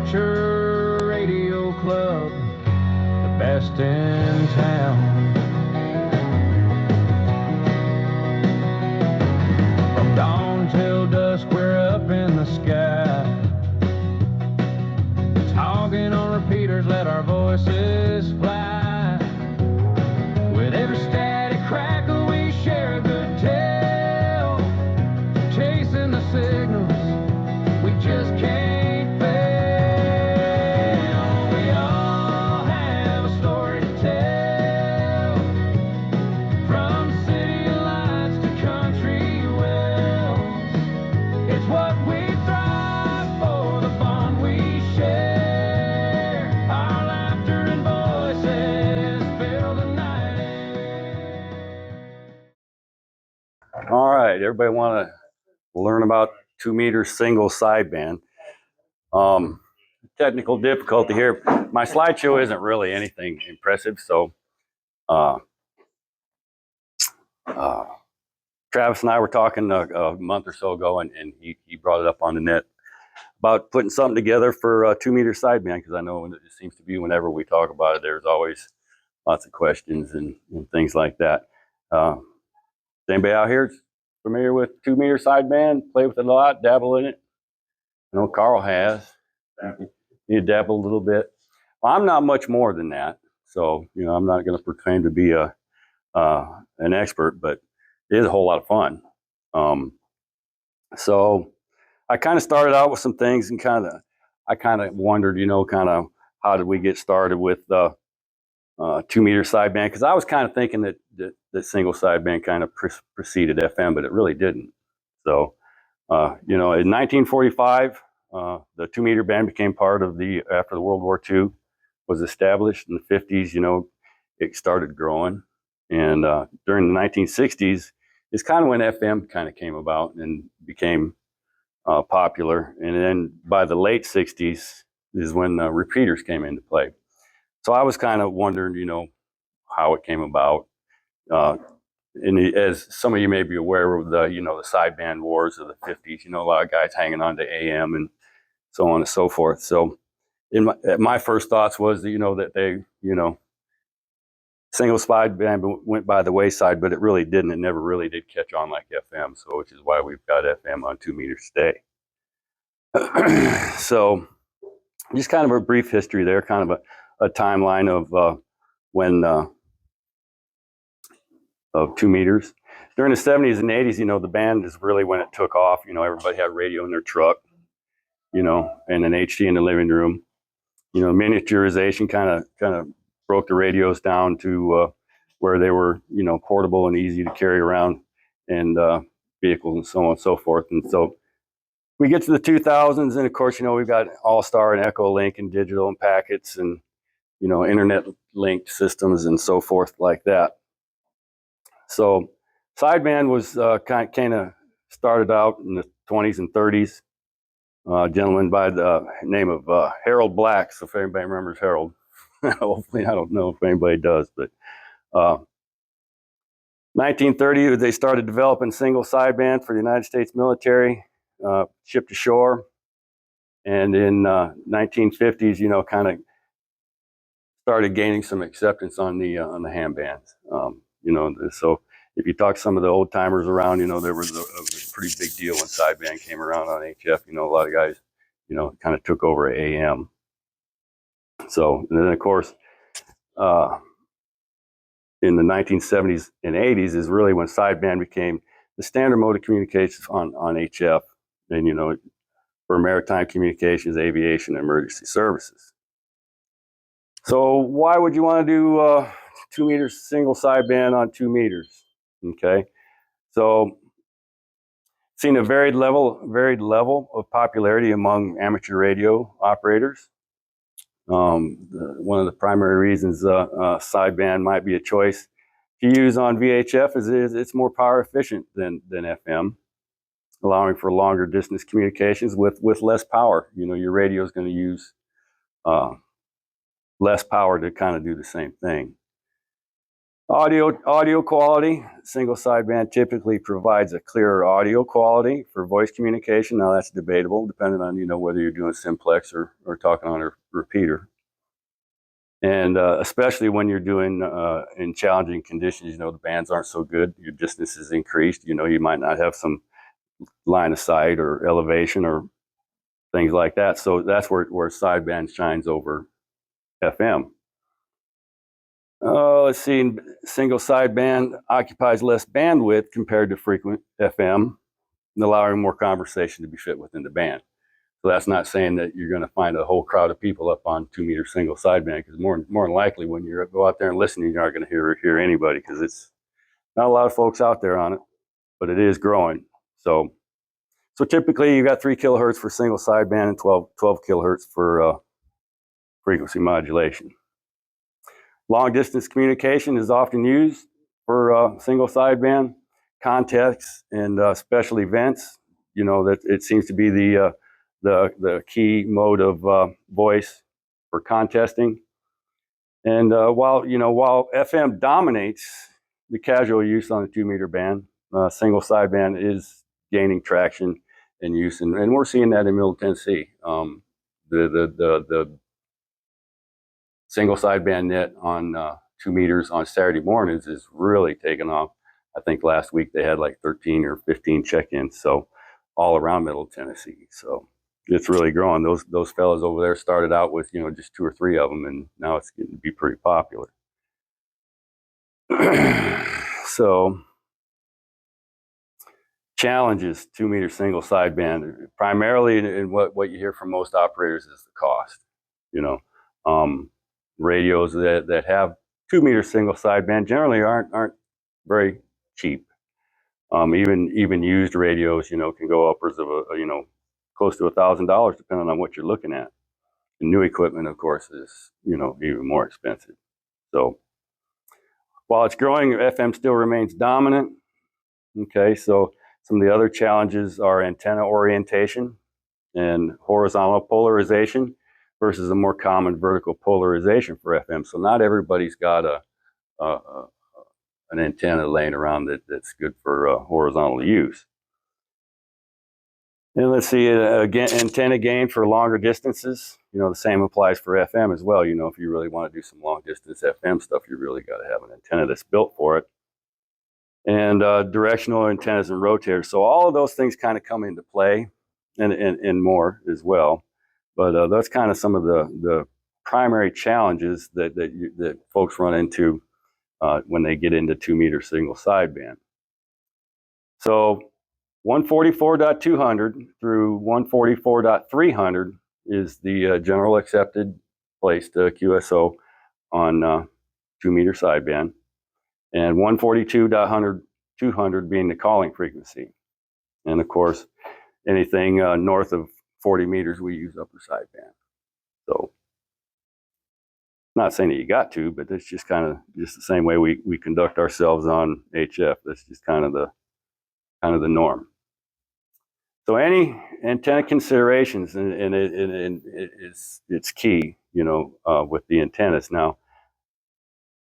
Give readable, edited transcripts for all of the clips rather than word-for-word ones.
amateur radio club, the best in town. From dawn till dusk, we're up in the sky, talking on repeaters, let our voices fly. With every static crackle, we share a good tale, chasing the signals, we just can't fail. We all have a story to tell, from city lights to country wells. It's what we thrive for, the bond we share. Our laughter and voices fill the night air. All right, everybody want to learn about 2 meter single sideband. Technical difficulty here. My slideshow isn't really anything impressive, so Travis and I were talking a month or so ago, and he brought it up on the net about putting something together for 2 meter sideband, because I know it seems to be whenever we talk about it, there's always lots of questions and things like that. Is anybody out here familiar with 2 meter sideband? Play with it a lot, dabble in it? I know Carl has. You dabble a little bit. Well, I'm not much more than that, so I'm not going to proclaim to be an expert, but it is a whole lot of fun. So I kind of started out with some things, and I kind of wondered, kind of how did we get started with the 2 meter sideband? Because I was kind of thinking that single sideband kind of preceded FM, but it really didn't. So in 1945. The 2 meter band became part of after the World War II was established. In the 50s, it started growing. And during the 1960s is kind of when FM kind of came about and became popular. And then by the late 60s is when repeaters came into play. So I was kind of wondering, how it came about. And as some of you may be aware of the sideband wars of the 50s, a lot of guys hanging on to AM and so on and so forth. So my first thoughts was that they, single sideband went by the wayside, but it really didn't. It never really did catch on like FM. So which is why we've got FM on 2 meters today. So just kind of a brief history there, kind of a timeline of when of 2 meters. During the 70s and 80s, the band is really when it took off. Everybody had radio in their truck, and an HD in the living room. Miniaturization kind of broke the radios down to where they were, portable and easy to carry around, and vehicles and so on and so forth. And so we get to the 2000s, and of course, we've got All-Star and Echo Link and digital and packets and, internet linked systems and so forth like that. So sideband was kind of started out in the 20s and 30s. A gentleman by the name of Harold Black. So if anybody remembers Harold, hopefully I don't know if anybody does, but 1930 they started developing single sideband for the United States military, shipped ashore, and in 1950s, kind of started gaining some acceptance on the ham bands. So if you talk to some of the old timers around, there was a pretty big deal when sideband came around on HF. A lot of guys, kind of took over AM. So, and then of course, in the 1970s and 80s is really when sideband became the standard mode of communications on HF, and for maritime communications, aviation, and emergency services. So why would you want to do 2 meters single sideband on 2 meters? Okay, so seen a varied level of popularity among amateur radio operators. One of the primary reasons sideband might be a choice to use on VHF is it's more power efficient than FM, allowing for longer distance communications with less power. Your radio is going to use less power to kind of do the same thing. Audio quality. Single sideband typically provides a clearer audio quality for voice communication. Now that's debatable, depending on whether you're doing simplex or talking on a repeater. And especially when you're doing in challenging conditions, the bands aren't so good. Your distance is increased. You might not have some line of sight or elevation or things like that. So that's where sideband shines over FM. Let's see, single sideband occupies less bandwidth compared to frequent FM, allowing more conversation to be fit within the band. So that's not saying that you're going to find a whole crowd of people up on 2-meter single sideband, because more than likely when you go out there and listen, you're not going to hear anybody, because it's not a lot of folks out there on it, but it is growing. So typically you got 3 kilohertz for single sideband and 12 kilohertz for frequency modulation. Long distance communication is often used for single sideband contexts and special events. That it seems to be the key mode of voice for contesting. And while FM dominates the casual use on the 2-meter band, single sideband is gaining traction and use, and we're seeing that in Middle Tennessee. The single sideband net on 2 meters on Saturday mornings is really taken off. I think last week they had like 13 or 15 check-ins, so all around Middle Tennessee. So it's really growing. Those fellas over there started out with just 2 or 3 of them, and now it's getting to be pretty popular. So challenges 2-meter single sideband, primarily in what you hear from most operators is the cost. Radios that have 2-meter single sideband generally aren't very cheap. Even used radios, can go upwards of close to $1,000 depending on what you're looking at. And new equipment, of course, is even more expensive. So while it's growing, FM still remains dominant. Okay, so some of the other challenges are antenna orientation and horizontal polarization versus a more common vertical polarization for FM. So not everybody's got an antenna laying around that's good for horizontal use. And let's see, again, antenna gain for longer distances. The same applies for FM as well. If you really want to do some long distance FM stuff, you really got to have an antenna that's built for it. And directional antennas and rotators. So all of those things kind of come into play, and more as well. But that's kind of some of the primary challenges that folks run into when they get into 2-meter single sideband. So 144.200 through 144.300 is the general accepted placed QSO on 2-meter sideband, and 142.200 being the calling frequency. And of course, anything north of 40 meters, we use upper sideband. So, not saying that you got to, but that's just kind of the same way we conduct ourselves on HF. That's just kind of the norm. So any antenna considerations, and it's key, with the antennas. Now,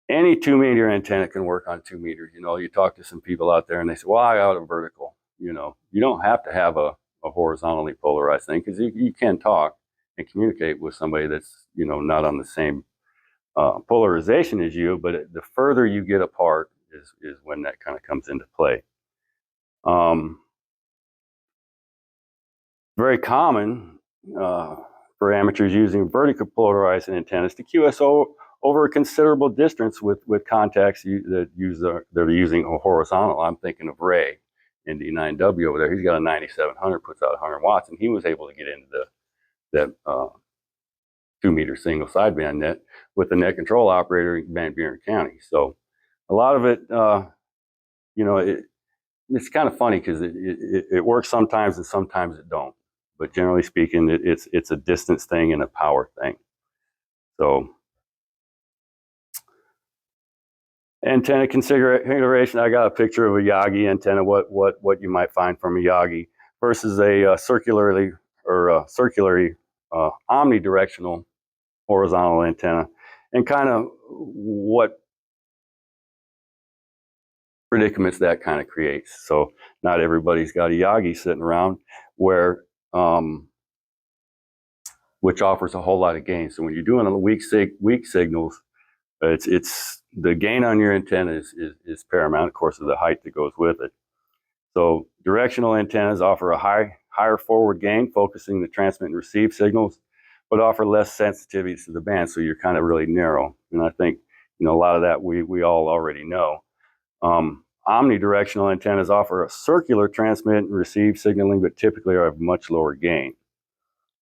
any 2-meter antenna can work on 2 meters. You talk to some people out there and they say, well, I got a vertical. You don't have to have a horizontally polarized thing, because you can talk and communicate with somebody that's, not on the same polarization as you, but the further you get apart is when that kind of comes into play. Very common for amateurs using vertical polarized antennas to QSO over a considerable distance with contacts that are using a horizontal. I'm thinking of Ray in D9W over there. He's got a 9700, puts out 100 watts, and he was able to get into that 2-meter single sideband net with the net control operator in Van Buren County. So a lot of it, it's kind of funny because it works sometimes and sometimes it don't. But generally speaking, it's a distance thing and a power thing. So antenna configuration, I got a picture of a Yagi antenna, what you might find from a Yagi versus a circularly omnidirectional horizontal antenna, and kind of what predicaments that kind of creates. So not everybody's got a Yagi sitting around where which offers a whole lot of gain. So when you're doing a weak signals, it's the gain on your antenna is paramount, of course, of the height that goes with it. So directional antennas offer a higher forward gain, focusing the transmit and receive signals, but offer less sensitivity to the band. So you're kind of really narrow. And I think, a lot of that we all already know. Omnidirectional antennas offer a circular transmit and receive signaling, but typically are of much lower gain.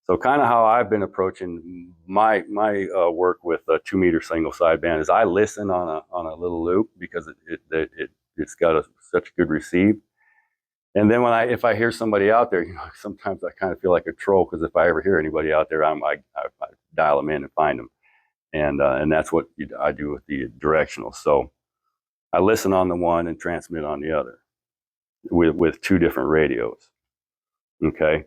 So kind of how I've been approaching my work with a 2-meter single sideband is I listen on a little loop because it's got such a good receive. And then if I hear somebody out there, sometimes I kind of feel like a troll, because if I ever hear anybody out there, I dial them in and find them, and that's what I do with the directional. So I listen on the one and transmit on the other with 2 different radios. Okay.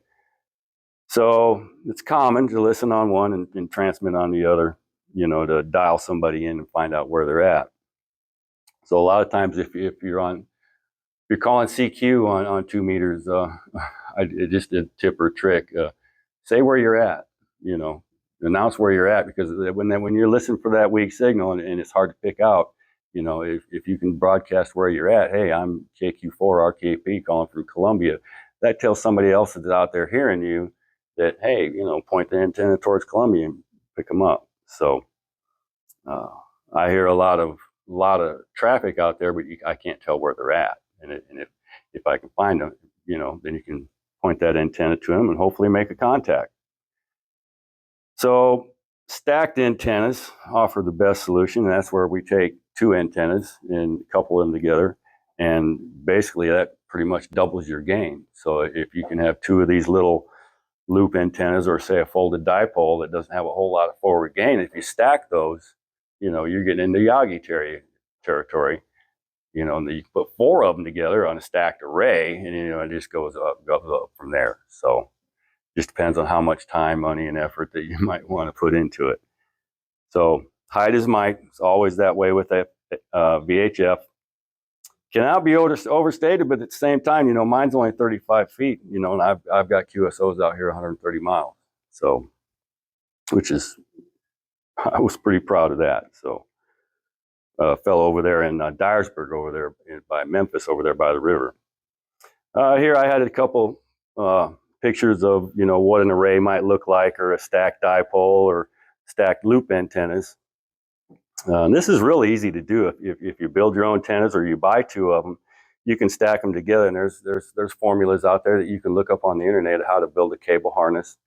So it's common to listen on one and transmit on the other, to dial somebody in and find out where they're at. So a lot of times if you're calling CQ on 2 meters, just a tip or a trick, say where you're at, announce where you're at, because when you're listening for that weak signal and it's hard to pick out, if you can broadcast where you're at, hey, I'm KQ4RKP calling from Columbia, that tells somebody else that's out there hearing you that, hey, point the antenna towards Columbia and pick them up. So I hear a lot of traffic out there, but I can't tell where they're at. And if I can find them, then you can point that antenna to them and hopefully make a contact. So stacked antennas offer the best solution, and that's where we take 2 antennas and couple them together, and basically that pretty much doubles your gain. So if you can have 2 of these little loop antennas, or say a folded dipole that doesn't have a whole lot of forward gain, if you stack those, you're getting into Yagi territory. And you put 4 of them together on a stacked array, and it just goes up from there. So just depends on how much time, money, and effort that you might want to put into it. So height is might. It's always that way with that VHF. Cannot be overstated, but at the same time, mine's only 35 feet, and I've got QSOs out here 130 miles. So, I was pretty proud of that. So, fell over there in Dyersburg, over there by Memphis, over there by the river. Here I had a couple pictures of, what an array might look like, or a stacked dipole or stacked loop antennas. This is really easy to do. If you build your own antennas or you buy 2 of them, you can stack them together. And there's formulas out there that you can look up on the internet how to build a cable harness.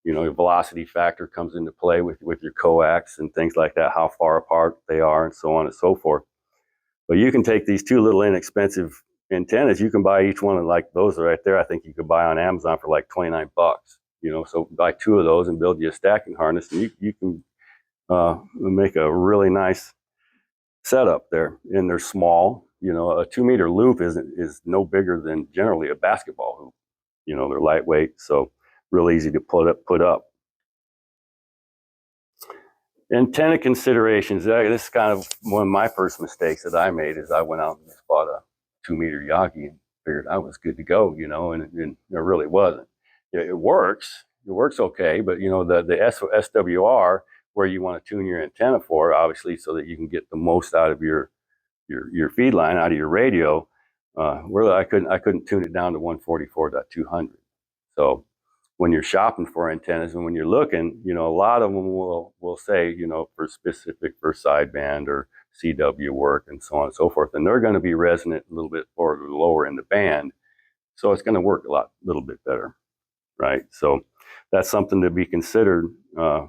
Your velocity factor comes into play with your coax and things like that, how far apart they are, and so on and so forth. But you can take these 2 little inexpensive antennas. You can buy each one of like those right there. I think you could buy on Amazon for like $29. So buy 2 of those and build you a stacking harness, and you can make a really nice setup there. And they're small. A 2-meter loop is no bigger than generally a basketball hoop. They're lightweight, so real easy to put up. Antenna considerations. This is kind of one of my first mistakes that I made, is I went out and just bought a 2-meter Yagi and figured I was good to go, and it really wasn't. It works. It works okay, but the SWR, where you want to tune your antenna for, obviously, so that you can get the most out of your feed line, out of your radio. Really, I couldn't tune it down to 144.200. So when you're shopping for antennas and when you're looking, a lot of them will say, for specific for sideband or CW work and so on and so forth, and they're going to be resonant a little bit lower in the band, so it's going to work a little bit better, right? So that's something to be considered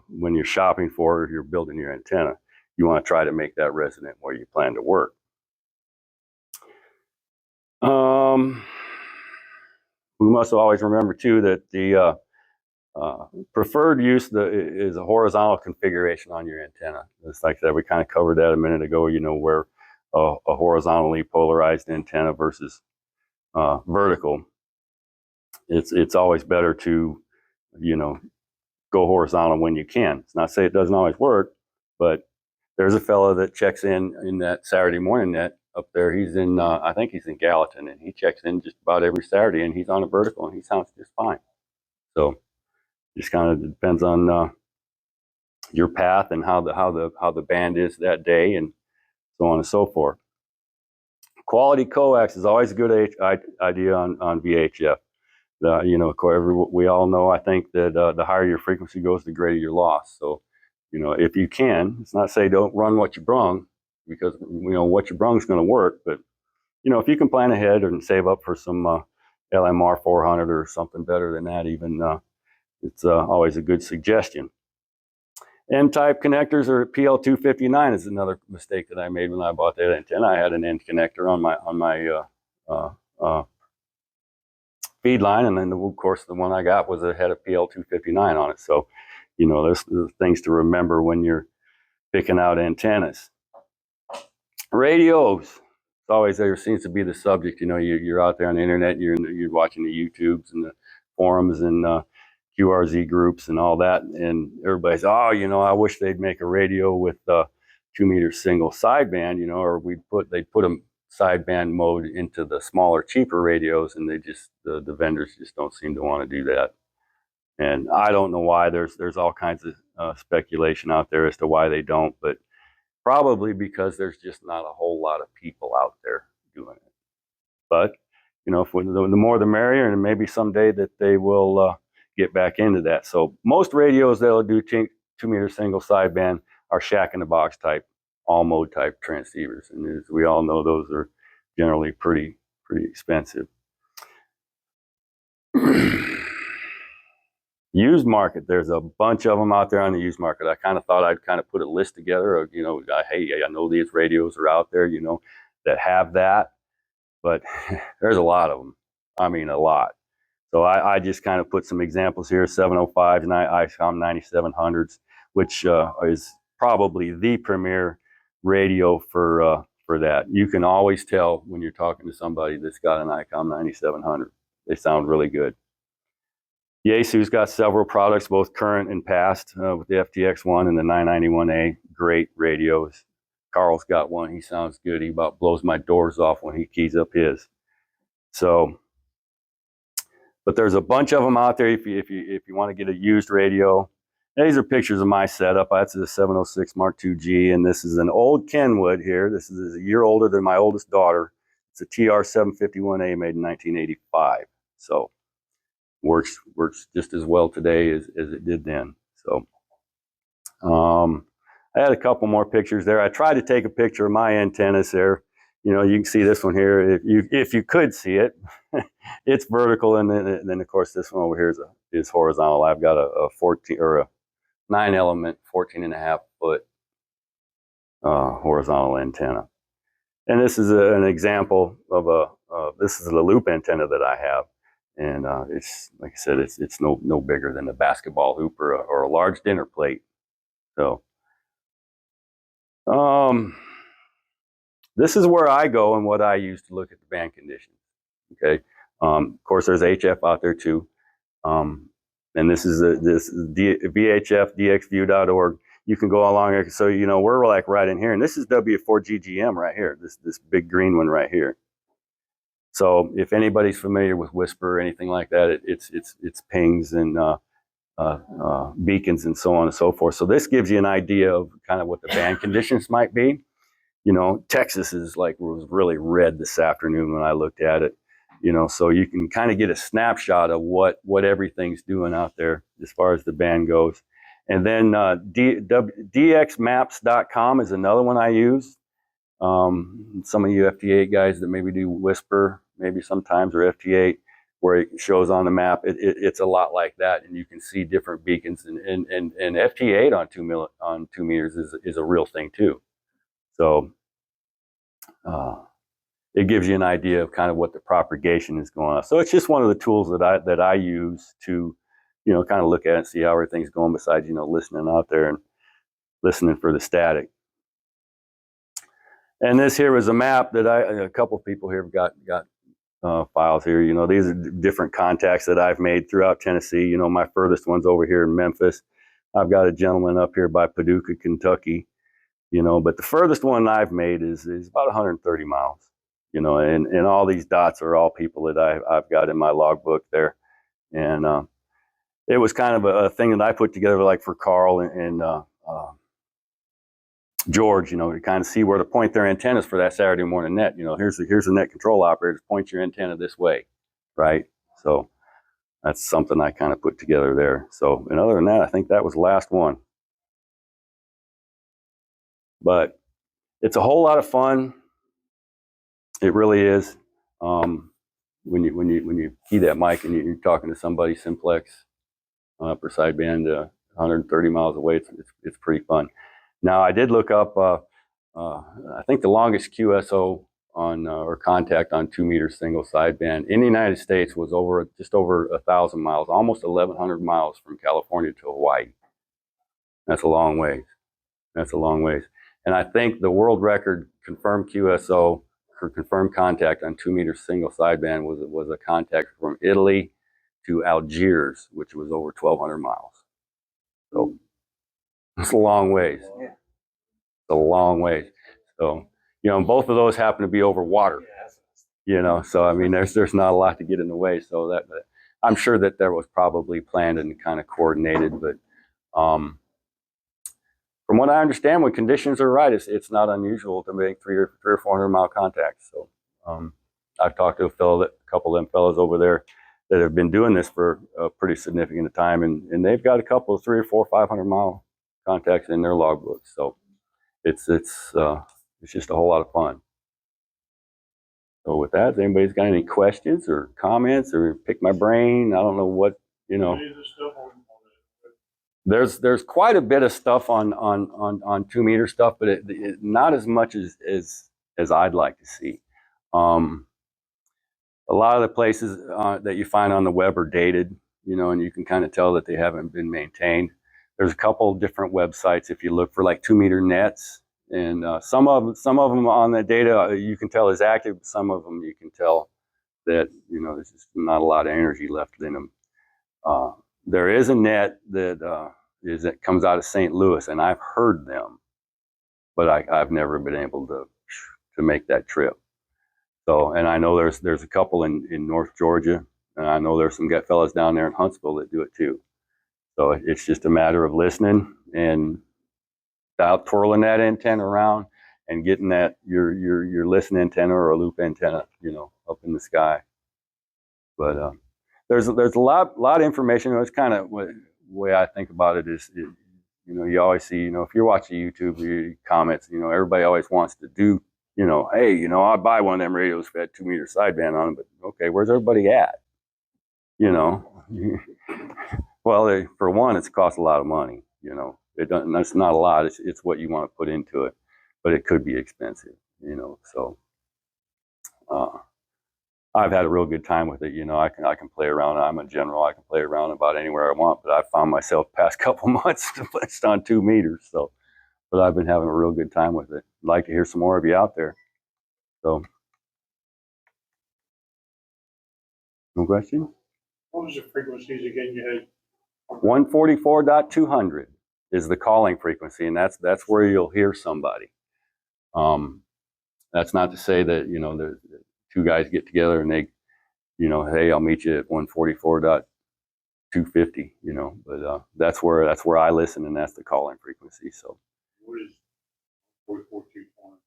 when you're shopping for, or you're building your antenna. You want to try to make that resonant where you plan to work. We must always remember too that the preferred use is a horizontal configuration on your antenna. It's like that. We kind of covered that a minute ago. Where a horizontally polarized antenna versus vertical. It's always better to go horizontal when you can. It's not to say it doesn't always work, but there's a fellow that checks in that Saturday morning net up there. He's in, I think he's in Gallatin, and he checks in just about every Saturday, and he's on a vertical, and he sounds just fine. So just kind of depends on your path and how the band is that day, and so on and so forth. Quality coax is always a good idea on VHF. We all know, I think, that the higher your frequency goes, the greater your loss. So, if you can, it's not say don't run what you brung, because what you brung is going to work. But if you can plan ahead and save up for some LMR 400 or something better than that, even it's always a good suggestion. N-type connectors or PL259 is another mistake that I made when I bought that antenna. I had an end connector on my feed line, and then of course the one I got was had a PL259 on it. So, there's things to remember when you're picking out antennas. Radios. It's always there seems to be the subject. You're out there on the internet, you're watching the YouTubes and the forums and QRZ groups and all that, and everybody's, I wish they'd make a radio with 2 meter single sideband, or they'd put a sideband mode into the smaller, cheaper radios, and the vendors just don't seem to want to do that. And I don't know why. There's all kinds of speculation out there as to why they don't, but probably because there's just not a whole lot of people out there doing it. But the more the merrier, and maybe someday that they will get back into that. So most radios that'll do 2 meter single sideband are shack in the box type, all mode type transceivers, and as we all know, those are generally pretty expensive. Used market, there's a bunch of them out there on the used market. I kind of thought I'd kind of put a list together of, hey, I know these radios are out there, that have that, but there's a lot of them. I mean, a lot. So I just kind of put some examples here: 705s, ICOM 9700s, which is probably the premier radio for that. You can always tell when you're talking to somebody that's got an ICOM 9700. They sound really good. Yaesu's got several products, both current and past, with the FTX1 and the 991A. Great radios. Carl's got one. He sounds good. He about blows my doors off when he keys up his. So, but there's a bunch of them out there if you want to get a used radio. These are pictures of my setup. That's a 706 Mark II-G, and this is an old Kenwood here. This is a year older than my oldest daughter. It's a TR751A made in 1985. So works just as well today as it did then. So I had a couple more pictures there. I tried to take a picture of my antennas there. You can see this one here. If you could see it, it's vertical, and then of course this one over here is horizontal. I've got a 14 or a 9-element 14.5 foot horizontal antenna, and this is an example of this is the loop antenna that I have, and it's like I said, it's no bigger than a basketball hoop or a large dinner plate. So this is where I go and what I use to look at the band conditions. Okay. Of course, there's HF out there too. And this is VHFDXView.org. You can go along here. So, we're like right in here. And this is W4GGM right here, this big green one right here. So if anybody's familiar with Whisper or anything like that, it's pings and beacons and so on and so forth. So this gives you an idea of kind of what the band conditions might be. Texas was really red this afternoon when I looked at it. So you can kind of get a snapshot of what everything's doing out there as far as the band goes. And then dxmaps.com is another one I use. Some of you FT8 guys that maybe do Whisper, maybe sometimes, or FT8, where it shows on the map, it's a lot like that, and you can see different beacons. And FT8 on 2 meters is a real thing too. So it gives you an idea of kind of what the propagation is going on. So it's just one of the tools that I use to, kind of look at it and see how everything's going, besides, listening out there and listening for the static. And this here was a map that a couple of people here have got files here. These are different contacts that I've made throughout Tennessee. My furthest one's over here in Memphis. I've got a gentleman up here by Paducah, Kentucky. you know, but the furthest one I've made is about 130 miles, you know, and all these dots are all people that I've got in my logbook there. And it was kind of a thing that I put together, like for Carl and George, you know, to kind of see where to point their antennas for that Saturday morning net. You know, here's the net control operator, point your antenna this way, right? So that's something I kind of put together there. So, and other than that, I think that was the last one. But it's a whole lot of fun. It really is. When you key that mic and you're talking to somebody simplex per sideband 130 miles away, it's pretty fun. Now I did look up. I think the longest QSO on or contact on 2 meter single sideband in the United States was just over 1,000 miles, almost 1,100 miles from California to Hawaii. That's a long ways. That's a long ways. And I think the world record confirmed QSO for confirmed contact on 2 meter single sideband was a contact from Italy to Algiers, which was over 1,200 miles. So it's a long ways. It's a long ways. So, you know, and both of those happen to be over water. You know, so I mean, there's not a lot to get in the way. So that I'm sure that there was probably planned and kind of coordinated, but from what I understand, when conditions are right, it's not unusual to make 300 or 400 mile contacts. So I've talked to a couple of them fellows over there that have been doing this for a pretty significant time, and they've got a couple of 300 or 400 or 500 mile contacts in their logbooks. So it's just a whole lot of fun. So with that, if anybody's got any questions or comments or pick my brain, I don't know what, you know. There's quite a bit of stuff on 2 meter stuff, but it not as much as I'd like to see. A lot of the places that you find on the web are dated, you know, and you can kind of tell that they haven't been maintained. There's a couple of different websites if you look for like 2 meter nets, and some of them on the data you can tell is active. Some of them you can tell that, you know, there's just not a lot of energy left in them. There is a net that comes out of St. Louis, and I've heard them, but I've never been able to make that trip. So, and I know there's a couple in North Georgia, and I know there's some fellas down there in Huntsville that do it too. So it's just a matter of listening and twirling that antenna around and getting that your listen antenna or a loop antenna, you know, up in the sky. But there's a lot of information. It's kind of the way I think about it is, you know, you always see, you know, if you're watching YouTube, your comments, you know, everybody always wants to do, you know, hey, you know, I'd buy one of them radios that had 2 meter sideband on them, but okay, where's everybody at? You know, well, for one, it's cost a lot of money. You know, that's not a lot. It's what you want to put into it, but it could be expensive. You know, so I've had a real good time with it. You know, I can play around. I'm a general. I can play around about anywhere I want, but I found myself past couple months just on 2 meters. So, but I've been having a real good time with it. I'd like to hear some more of you out there. So, no question? What was the frequencies again you had? 144.200 is the calling frequency, and that's where you'll hear somebody. That's not to say that, you know, the two guys get together and they, you know, hey, I'll meet you at 144.250, you know, but that's where I listen, and that's the calling frequency. So What is 44.220?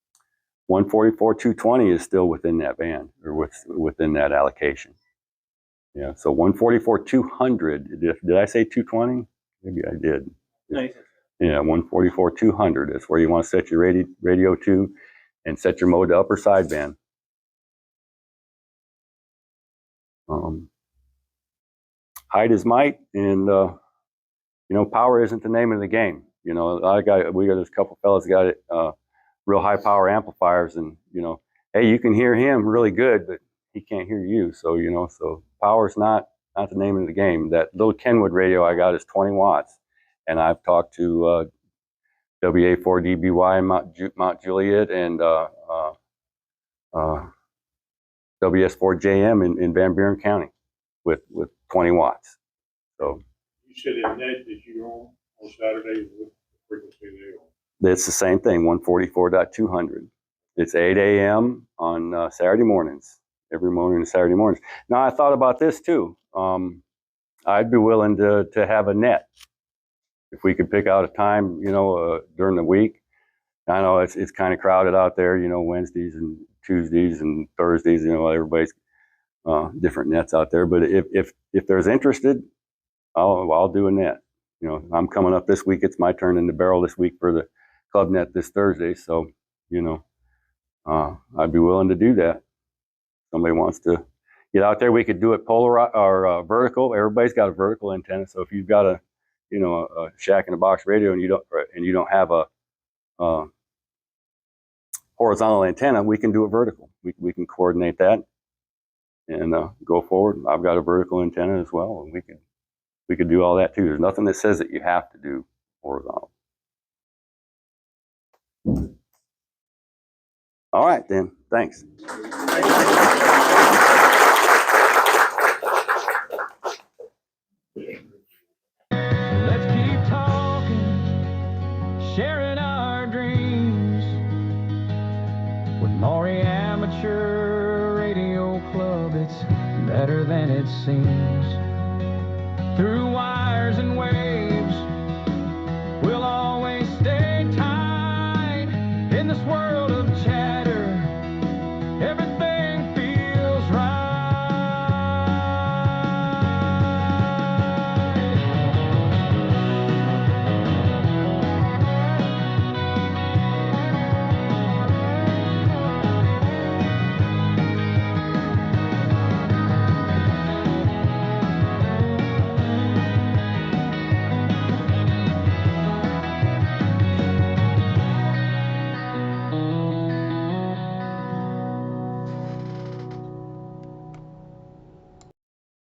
144.220 is still within that band or within that allocation. Yeah, so 144.200. Did I say 220? Maybe I did. Yeah, 144.200 is where you want to set your radio to and set your mode to upper sideband. Height is might, and you know, power isn't the name of the game. You know, we got this couple fellas got it, real high power amplifiers, and you know, hey, you can hear him really good, but he can't hear you. So you know, so power's not the name of the game. That little Kenwood radio I got is 20 watts, and I've talked to WA4DBY in Mount Juliet and WS4JM in Van Buren County with 20 watts. So You said in net that you on Saturday, what frequency they on? It's the same thing, 144.200. It's 8 a.m. on Saturday mornings, every morning, Saturday mornings. Now, I thought about this too. I'd be willing to have a net if we could pick out a time, during the week. I know it's kind of crowded out there, Wednesdays and Tuesdays and Thursdays. Everybody's different nets out there. But if there's interested, I'll do a net. I'm coming up this week. It's my turn in the barrel this week for the club net this Thursday. So, I'd be willing to do that. Somebody wants to get out there, we could do it polar or vertical. Everybody's got a vertical antenna. So if you've got a shack in a box radio and you don't have a horizontal antenna, we can do it vertical. We can coordinate that and go forward. I've got a vertical antenna as well, and we could do all that too. There's nothing that says that you have to do horizontal. All right, then. Thanks. Let's keep talking, sharing our dreams with Maury Amateur Radio Club. It's better than it seems.